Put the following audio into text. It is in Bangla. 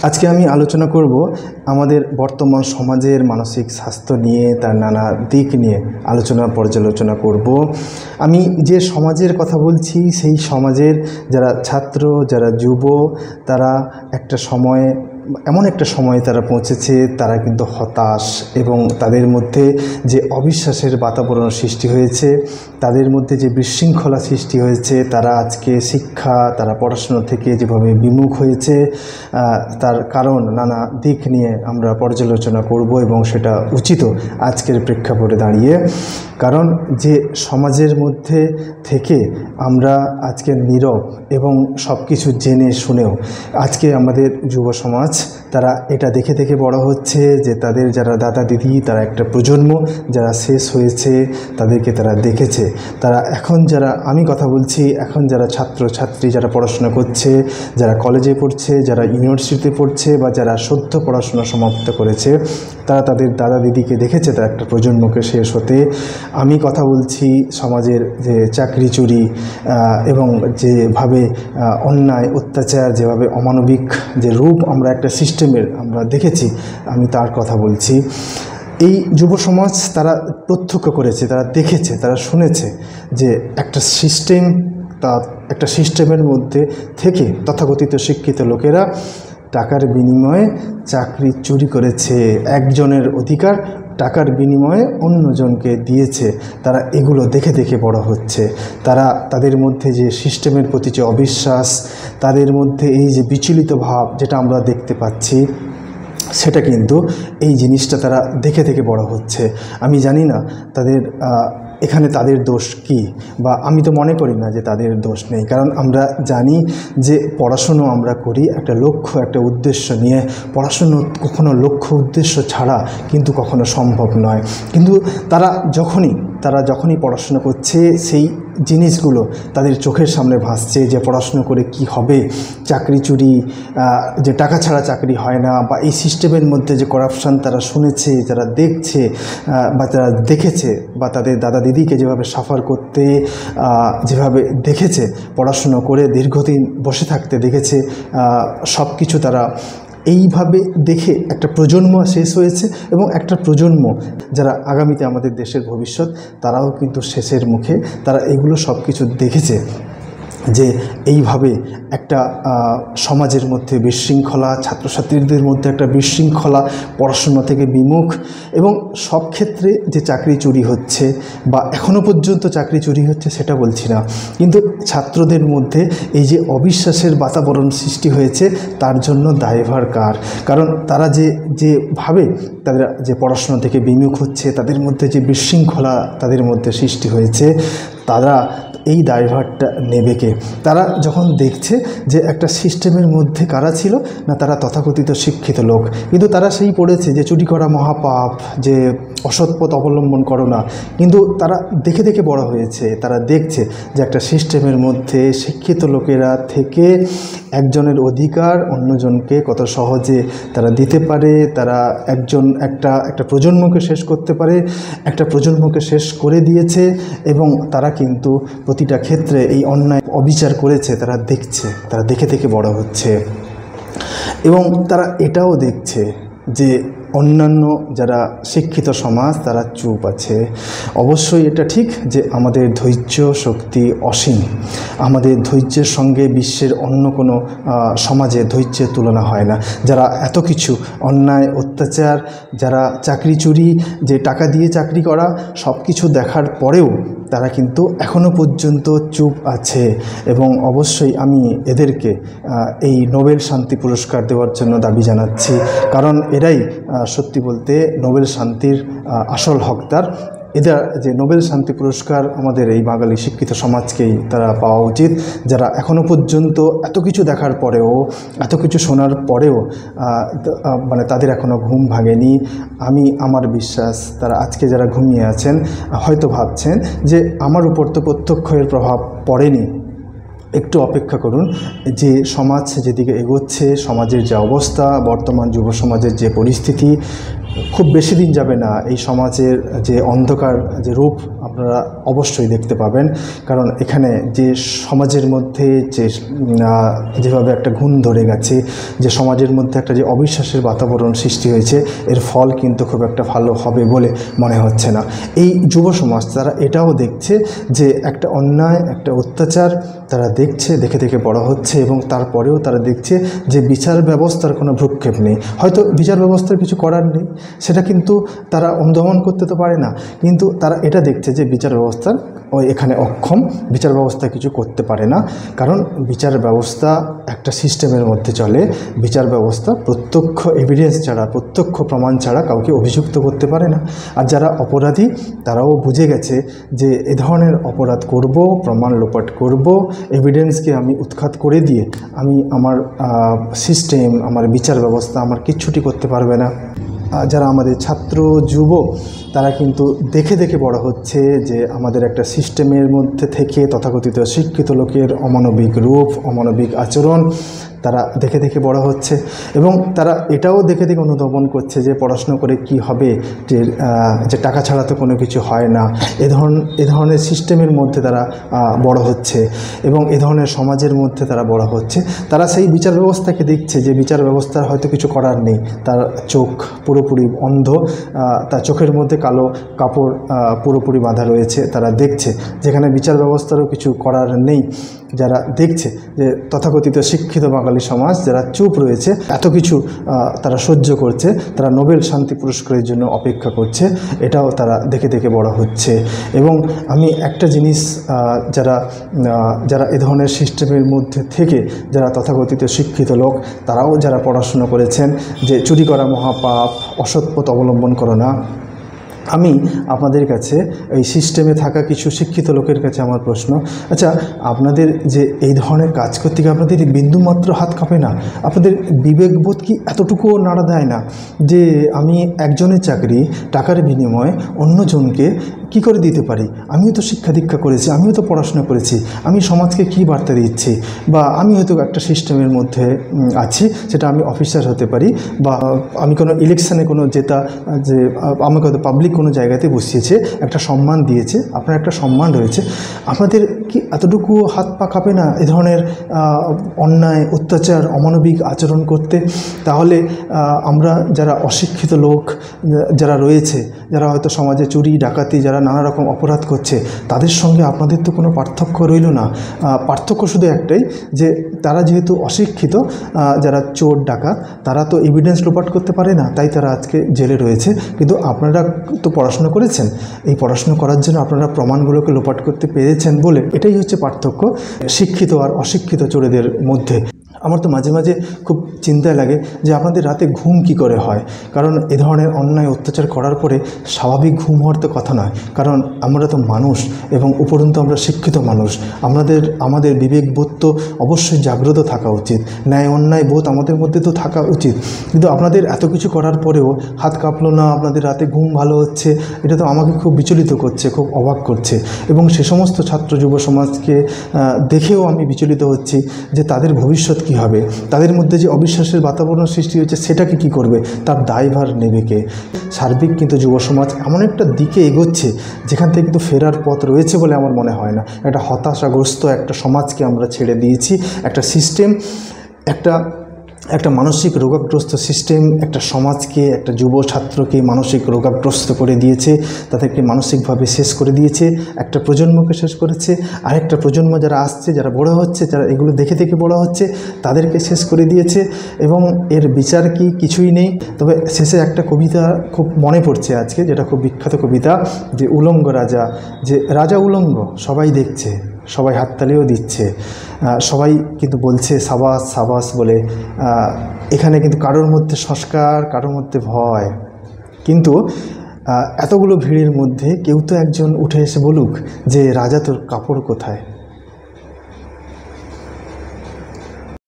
আজকে আমি আলোচনা করব আমাদের বর্তমান সমাজের মানসিক স্বাস্থ্য নিয়ে, তার নানা দিক নিয়ে পর্যালোচনা করব। আমি যে সমাজের কথা বলছি সেই সমাজের যারা ছাত্র, যারা যুব, তারা এমন একটা সময়ে তারা পৌঁছেছে, তারা কিন্তু হতাশ এবং তাদের মধ্যে যে অবিশ্বাসের বাতাবরণ সৃষ্টি হয়েছে, তাদের মধ্যে যে বিশৃঙ্খলা সৃষ্টি হয়েছে, তারা আজকে তারা পড়াশোনা থেকে যেভাবে বিমুখ হয়েছে, তার কারণ নানা দিক নিয়ে আমরা পর্যালোচনা করব এবং সেটা উচিত আজকের প্রেক্ষাপটে দাঁড়িয়ে। কারণ যে সমাজের মধ্যে থেকে আমরা আজকে নীরব এবং সব কিছু জেনে শুনেও আজকে আমাদের যুব সমাজ তারা এটা দেখে দেখে বড় হচ্ছে যে তাদের যারা দাদা দিদি, তারা একটা প্রজন্ম যারা শেষ হয়েছে তাদেরকে তারা দেখেছে। তারা এখন আমি কথা বলছি, এখন যারা ছাত্রছাত্রী যারা পড়াশোনা করছে, যারা কলেজে পড়ছে, যারা ইউনিভার্সিটিতে পড়ছে বা যারা সদ্য পড়াশোনা সমাপ্ত করেছে, তারা তাদের দাদা দিদিকে দেখেছে তার একটা প্রজন্মকে শেষ হতে। আমি কথা বলছি সমাজের যে চাকরি চুরি এবং যেভাবে অন্যায় অত্যাচার, যেভাবে অমানবিক যে রূপ আমরা একটা সিস্টেমের আমরা দেখেছি, আমি তার কথা বলছি। এই যুব সমাজ তারা প্রত্যক্ষ করেছে, তারা দেখেছে, তারা শুনেছে যে একটা সিস্টেমের মধ্যে থেকে তথাকথিত শিক্ষিত লোকেরা টাকার বিনিময়ে চাকরি চুরি করেছে, একজনের অধিকার টাকার বিনিময়ে অন্যজনকে দিয়েছে। তারা এগুলো দেখে দেখে বড় হচ্ছে। তাদের মধ্যে যে সিস্টেমের প্রতি যে অবিশ্বাস, তাদের মধ্যে এই যে বিচলিত ভাব যেটা আমরা দেখতে পাচ্ছি, সেটা কিন্তু এই জিনিসটা তারা দেখে দেখে বড় হচ্ছে। আমি জানি না এখানে তাদের দোষ কি, বা আমি তো মনে করি না যে তাদের দোষ নেই। কারণ আমরা জানি যে পড়াশুনো আমরা করি একটা লক্ষ্য, একটা উদ্দেশ্য নিয়ে। পড়াশুনো কখনো লক্ষ্য উদ্দেশ্য ছাড়া কিন্তু কখনো সম্ভব নয়। কিন্তু তারা যখনই পড়াশুনো করছে, সেই জিনিসগুলো তাদের চোখের সামনে ভাসছে যে পড়াশুনো করে কি হবে, চাকরি চুরি, যে টাকা ছাড়া চাকরি হয় না, বা এই সিস্টেমের মধ্যে যে করাপশান তারা শুনেছে, যারা দেখছে বা তারা দেখেছে, বা তাদের দাদা দিদিকে যেভাবে সাফার করতে যেভাবে দেখেছে, পড়াশুনো করে দীর্ঘদিন বসে থাকতে দেখেছে, সব কিছু তারা এইভাবে দেখে একটা প্রজন্ম শেষ হয়েছে। এবং একটা প্রজন্ম যারা আগামীতে আমাদের দেশের ভবিষ্যৎ, তারাও কিন্তু শেষের মুখে। তারা এগুলো সব কিছু দেখেছে যে এইভাবে একটা সমাজের মধ্যে বিশৃঙ্খলা, ছাত্রছাত্রীদের মধ্যে একটা বিশৃঙ্খলা, পড়াশোনা থেকে বিমুখ, এবং সব ক্ষেত্রে যে চাকরি চুরি হচ্ছে বা এখনও পর্যন্ত চাকরি চুরি হচ্ছে সেটা বলছি না, কিন্তু ছাত্রদের মধ্যে এই যে অবিশ্বাসের বাতাবরণ সৃষ্টি হয়েছে, তার জন্য দায়ভার কার? কারণ তারা যেভাবে তাদের যে পড়াশোনা থেকে বিমুখ হচ্ছে, তাদের মধ্যে যে বিশৃঙ্খলা তাদের মধ্যে সৃষ্টি হয়েছে, তারা এই দায়ভারটা নেবে কে? তারা যখন দেখছে যে একটা সিস্টেমের মধ্যে কারা ছিল না, তারা তথাকথিত শিক্ষিত লোক, কিন্তু তারা সেই পড়েছে যে চুরি করা মহাপাপ, যে অসৎ পথ অবলম্বন করো না। কিন্তু তারা দেখে দেখে বড় হয়েছে, তারা দেখছে যে একটা সিস্টেমের মধ্যে শিক্ষিত লোকেরা থেকে একজনের অধিকার অন্যজনকে কত সহজে তারা দিতে পারে। তারা একটা প্রজন্মকে শেষ করতে পারে, একটা প্রজন্মকে শেষ করে দিয়েছে। এবং তারা কিন্তু প্রতিটা ক্ষেত্রে এই অন্যায় অবিচার করেছে, তারা দেখছে, তারা দেখে দেখে বড় হচ্ছে। এবং তারা এটাও দেখছে যে অন্যান্য যারা শিক্ষিত সমাজ তারা চুপ আছে। অবশ্যই এটা ঠিক যে আমাদের ধৈর্য শক্তি অসীম, আমাদের ধৈর্যের সঙ্গে বিশ্বের অন্য কোনো সমাজে ধৈর্যের তুলনা হয় না। যারা এত কিছু অন্যায় অত্যাচার, যারা চাকরি চুরি, যে টাকা দিয়ে চাকরি করা, সব কিছু দেখার পরেও তারা কিন্তু এখনও পর্যন্ত চুপ আছে। এবং অবশ্যই আমি এদেরকে এই নোবেল শান্তি পুরস্কার দেওয়ার জন্য দাবি জানাচ্ছি। কারণ এরাই সত্যি বলতে নোবেল শান্তির আসল হকদার। এদের যে নোবেল শান্তি পুরস্কার আমাদের এই বাঙালি শিক্ষিত সমাজকেই তারা পাওয়া উচিত, যারা এখনও পর্যন্ত এত কিছু দেখার পরেও, এত কিছু শোনার পরেও তাদের এখনও ঘুম ভাঙেনি। আমার বিশ্বাস তারা আজকে যারা ঘুমিয়ে আছেন হয়তো ভাবছেন যে আমার উপর তো প্রত্যক্ষ এর প্রভাব পড়েনি, একটু অপেক্ষা করুন। যে সমাজ যেদিকে এগোচ্ছে, সমাজের যে অবস্থা, বর্তমান যুব সমাজের যে পরিস্থিতি, খুব বেশি দিন যাবে না এই সমাজের যে অন্ধকার যে রূপ আপনারা অবশ্যই দেখতে পাবেন। কারণ এখানে যে সমাজের মধ্যে যেভাবে একটা ঘুণ ধরে গেছে, যে সমাজের মধ্যে একটা যে অবিশ্বাসের বাতাবরণ সৃষ্টি হয়েছে, এর ফল কিন্তু খুব একটা ভালো হবে বলে মনে হচ্ছে না। এই যুব সমাজ তারা এটাও দেখছে যে একটা অন্যায়, একটা অত্যাচার তারা দেখছে, দেখে দেখে বড় হচ্ছে, এবং তারপরেও তারা দেখছে যে বিচার ব্যবস্থার কোনো ভ্রুক্ষেপ নেই। হয়তো বিচার ব্যবস্থার কিছু করার নেই, সেটা কিন্তু তারা অনুধাবন করতে তো পারে না, কিন্তু তারা এটা দেখছে যে বিচার ব্যবস্থার এখানে অক্ষম, বিচার ব্যবস্থা কিছু করতে পারে না। কারণ বিচার ব্যবস্থা একটা সিস্টেমের মধ্যে চলে, বিচার ব্যবস্থা প্রত্যক্ষ এভিডেন্স ছাড়া, প্রত্যক্ষ প্রমাণ ছাড়া কাউকে অভিযুক্ত করতে পারে না। আর যারা অপরাধী তারাও বুঝে গেছে যে এ ধরনের অপরাধ করব, প্রমাণ লোপাট করব, এভিডেন্সকে আমি উৎখাত করে দিয়ে আমি আমার সিস্টেম, আমার বিচার ব্যবস্থা আমার কিচ্ছুটি করতে পারবে না। যারা আমাদের ছাত্র যুব তারা কিন্তু দেখে দেখে বড় হচ্ছে যে আমাদের একটা সিস্টেমের মধ্যে থেকে তথাকথিত শিক্ষিত লোকের অমানবিক রূপ, অমানবিক আচরণ তারা দেখে দেখে বড় হচ্ছে, এবং তারা এটাও দেখে দেখে অনুধাবন করছে যে পড়াশোনা করে কি হবে, যে টাকা ছাড়া তো কোনো কিছু হয় না। এ ধরনের সিস্টেমের মধ্যে তারা বড় হচ্ছে, এবং এ ধরনের সমাজের মধ্যে তারা বড় হচ্ছে। তারা সেই বিচার ব্যবস্থাকে দেখছে যে বিচার ব্যবস্থার হয়তো কিছু করার নেই, তার চোখ পুরোপুরি অন্ধ, তার চোখের মধ্যে কালো কাপড় পুরোপুরি বাঁধা রয়েছে। তারা দেখছে যেখানে বিচার ব্যবস্থারও কিছু করার নেই। যারা দেখছে যে তথাকথিত শিক্ষিত বাঙালি সমাজ যারা চুপ রয়েছে, এত কিছু তারা সহ্য করছে, তারা নোবেল শান্তি পুরস্কারের জন্য অপেক্ষা করছে, এটাও তারা দেখে দেখে বড় হচ্ছে। এবং আমি একটা জিনিস, যারা এ ধরনের সিস্টেমের মধ্যে থেকে যারা তথাকথিত শিক্ষিত লোক, তারাও যারা পড়াশুনো করেছেন যে চুরি করা মহাপাপ, অসৎ পথ অবলম্বন করো না, আমি আপনাদের কাছে এই সিস্টেমে থাকা কিছু শিক্ষিত লোকের কাছে আমার প্রশ্ন, আচ্ছা আপনাদের যে এই ধরনের কাজ করতে গিয়ে আপনাদের বিন্দুমাত্র হাত কাঁপে না? আপনাদের বিবেকবোধ কি এতটুকুও নাড়া দেয় না যে আমি একজনের চাকরি টাকার বিনিময়ে অন্যজনকে কি করে দিতে পারি? আমিও তো শিক্ষা দীক্ষা করেছি, আমিও তো পড়াশোনা করেছি, আমি সমাজকে কি বার্তা দিচ্ছি? বা আমি হয়তো একটা সিস্টেমের মধ্যে আছি, সেটা আমি অফিসার হতে পারি, বা আমি কোনো ইলেকশানে কোনো জেতা, যে আমাকে হয়তো পাবলিক কোনো জায়গাতে বসিয়েছে, একটা সম্মান দিয়েছে, আপনার একটা সম্মান রয়েছে, আপনাদের কি এতটুকু হাত পা কাঁপে না এ ধরনের অন্যায়, অত্যাচার, অমানবিক আচরণ করতে? তাহলে আমরা যারা অশিক্ষিত লোক যারা রয়েছে, যারা হয়তো সমাজে চুরি ডাকাতি, যারা নানা রকম অপরাধ করছে, তাদের সঙ্গে আপনাদের তো কোনো পার্থক্য রইল না। পার্থক্য শুধু একটাই, যে তারা যেহেতু অশিক্ষিত, যারা চোর ডাকাত, তারা তো এভিডেন্স লোপাট করতে পারে না, তাই তারা আজকে জেলে রয়েছে। কিন্তু আপনারা তো পড়াশোনা করেছেন, এই পড়াশোনা করার জন্য আপনারা প্রমাণগুলোকে লোপাট করতে পেরেছেন বলে, এটাই হচ্ছে পার্থক্য শিক্ষিত আর অশিক্ষিত চোরেদের মধ্যে। আমার তো মাঝে মাঝে খুব চিন্তায় লাগে যে আপনাদের রাতে ঘুম কি করে হয়। কারণ এ ধরনের অন্যায় অত্যাচার করার পরে স্বাভাবিক ঘুম হওয়ার তো কথা নয়, কারণ আমরা তো মানুষ, এবং উপরন্তু আমরা শিক্ষিত মানুষ। আমাদের বিবেকবোধ তো অবশ্যই জাগ্রত থাকা উচিত, ন্যায় অন্যায় বোধ আমাদের মধ্যে তো থাকা উচিত। কিন্তু আপনাদের এত কিছু করার পরেও হাত কাঁপলো না, আপনাদের রাতে ঘুম ভালো হচ্ছে, এটা তো আমাকে খুব বিচলিত করছে, খুব অবাক করছে। এবং সে সমস্ত ছাত্র যুব সমাজকে দেখেও আমি বিচলিত হচ্ছি যে তাদের ভবিষ্যৎ কী হবে, তাদের মধ্যে যে অবিশ্বাসের বাতাবরণ সৃষ্টি হয়েছে সেটাকে কি করবে, তার দায়ভার নেবে কে? সার্বিক কিন্তু যুব সমাজ এমন একটা দিকে এগোচ্ছে যেখান থেকে কিন্তু ফেরার পথ রয়েছে বলে আমার মনে হয় না। একটা হতাশাগ্রস্ত একটা সমাজকে আমরা ছেড়ে দিয়েছি, একটা সিস্টেম, একটা মানসিক রোগাগ্রস্ত সিস্টেম একটা সমাজকে, একটা যুব ছাত্রকে মানসিক রোগাগ্রস্ত করে দিয়েছে, তাদেরকে মানসিকভাবে শেষ করে দিয়েছে, একটা প্রজন্মকে শেষ করেছে। আরেকটা প্রজন্ম যারা আসছে, যারা বড় হচ্ছে, যারা এগুলো দেখে দেখে বড় হচ্ছে, তাদেরকে শেষ করে দিয়েছে। এবং এর বিচার কি? কিছুই নেই। তবে শেষে একটা কবিতা খুব মনে পড়ছে আজকে, যেটা খুব বিখ্যাত কবিতা, যে উলঙ্গ রাজা, যে রাজা উলঙ্গ, সবাই দেখছে, সবাই হাততালিও দিচ্ছে, সবাই কিন্তু বলছে সাবাস সাবাস বলে। এখানে কিন্তু কারোর মধ্যে সংস্কার, কারোর মধ্যে ভয়, কিন্তু এতগুলো ভিড়ের মধ্যে কেউ তো একজন উঠে এসে বলুক যে রাজা তোর কাপড় কোথায়।